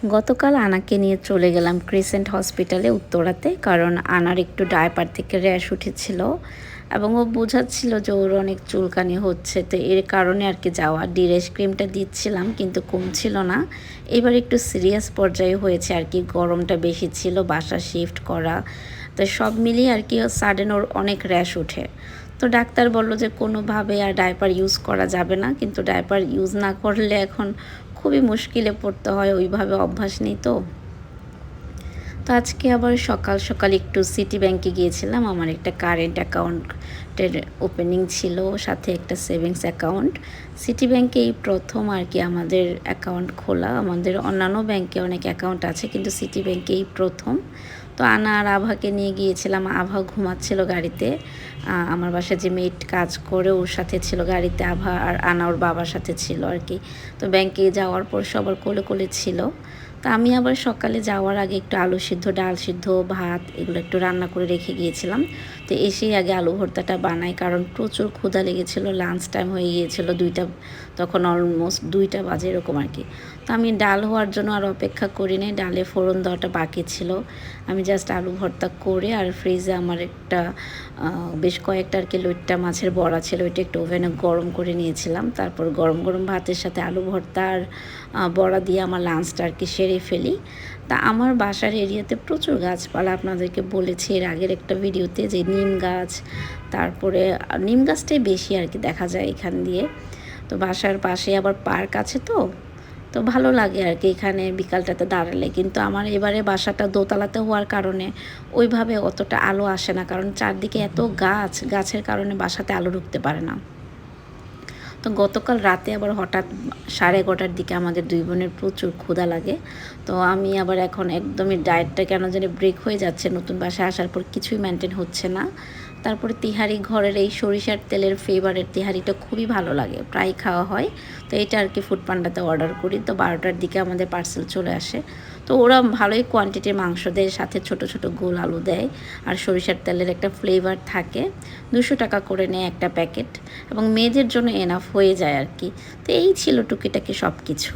গতকাল আনাকে নিয়ে চলে গেলাম ক্রিসেন্ট হসপিটালে উত্তরাতে, কারণ আনার একটু ডায়পার থেকে র্যাশ উঠেছিল এবং ও বোঝাচ্ছিল যে ওর অনেক চুলকানি হচ্ছে, তো এর কারণে আর কি যাওয়া। ডিরেস ক্রিমটা দিচ্ছিলাম কিন্তু কমছিল না। এবার একটু সিরিয়াস পর্যায়ে হয়েছে আর কি, গরমটা বেশি ছিল, বাসা শিফট করা, তো সব মিলিয়ে আর কি সাডেন ওর অনেক র্যাশ ওঠে। তো ডাক্তার বলল যে কোনোভাবে আর ডায়পার ইউজ করা যাবে না, কিন্তু ডায়পার ইউজ না করলে এখন খুবই মুশকিলে পড়তে হয়, ওইভাবে অভ্যাস নেই তো। তো আজকে আবার সকাল সকাল একটু সিটি ব্যাংকে গিয়েছিলাম, আমার একটা কারেন্ট অ্যাকাউন্টের ওপেনিং ছিল, সাথে একটা সেভিংস অ্যাকাউন্ট। সিটি ব্যাংকে এই প্রথম আর কি আমাদের অ্যাকাউন্ট খোলা, আমাদের অন্যান্য ব্যাংকে অনেক অ্যাকাউন্ট আছে কিন্তু সিটি ব্যাংকে এই প্রথম। তো আনা আর আভাকে নিয়ে গিয়েছিলাম, আভা ঘুমাচ্ছিল গাড়িতে, আমার বাসায় যে মেড কাজ করে ওর সাথে ছিল গাড়িতে, আভা আর আনা ওর বাবার সাথে ছিল আর কি। তো ব্যাংকে যাওয়ার পর সবার কোলে কোলে ছিল। তা আমি আবার সকালে যাওয়ার আগে একটু আলু সিদ্ধ, ডাল সিদ্ধ, ভাত এগুলো একটু রান্না করে রেখে গিয়েছিলাম। তো এসেই আগে আলু ভর্তাটা বানাই, কারণ প্রচুর ক্ষুধা লেগেছিল, লাঞ্চ টাইম হয়ে গিয়েছিল 2টা, তখন অলমোস্ট 2টা বাজে এরকম আর কি। তো আমি ডাল হওয়ার জন্য আর অপেক্ষা করি নাই, ডালে ফোড়ন দেওয়াটা বাকি ছিল। আমি জাস্ট আলু ভর্তা করে, আর ফ্রিজে আমার একটা বেশ কয়েকটা আর কি লইট্টা মাছের বড়া ছিল, ওইটা একটু ওভেনে গরম করে নিয়েছিলাম। তারপর গরম গরম ভাতের সাথে আলু ভর্তা আর বড়া দিয়ে আমার লাঞ্চটা আর কি সেরে ফেলি। তা আমার বাসার এরিয়াতে প্রচুর গাছপালা, আপনাদেরকে বলেছি এর আগের একটা ভিডিওতে যে নিম গাছ, তারপরে নিম গাছটাই বেশি আর কি দেখা যায় এখান দিয়ে। তো বাসার পাশে আবার পার্ক আছে, তো তো ভালো লাগে আর কি এখানে বিকালটাতে দাঁড়ালে। কিন্তু আমার এবারে বাসাটা দোতলাতে হওয়ার কারণে ওইভাবে অতটা আলো আসে না, কারণ চারদিকে এত গাছ, গাছের কারণে বাসাতে আলো ঢুকতে পারে না। তো গতকাল রাতে আবার হঠাৎ 11:30টার দিকে আমাদের দুই বোনের প্রচুর ক্ষুধা লাগে। তো আমি আবার এখন একদমই ডায়েটটা কেন জানি ব্রেক হয়ে যাচ্ছে, নতুন বাসায় আসার পর কিছুই মেনটেন হচ্ছে না। তারপরে তিহারি, ঘরের এই সরিষার তেলের ফ্লেভারের তিহারিটা খুবই ভালো লাগে, প্রায় খাওয়া হয়। তো এটা আর কি ফুড পান্ডাতে অর্ডার করি, তো 12টার দিকে আমাদের পার্সেল চলে আসে। তো ওরা ভালোই কোয়ান্টিটির মাংস দেয়, সাথে ছোট ছোট গোল আলু দেয়, আর সরিষার তেলের একটা ফ্লেভার থাকে। 200 টাকা করে নেয় একটা প্যাকেট, এবং মেয়েদের জন্য এনাফ হয়ে যায় আর কি। তো এই ছিল টুকিটাকি সব কিছু।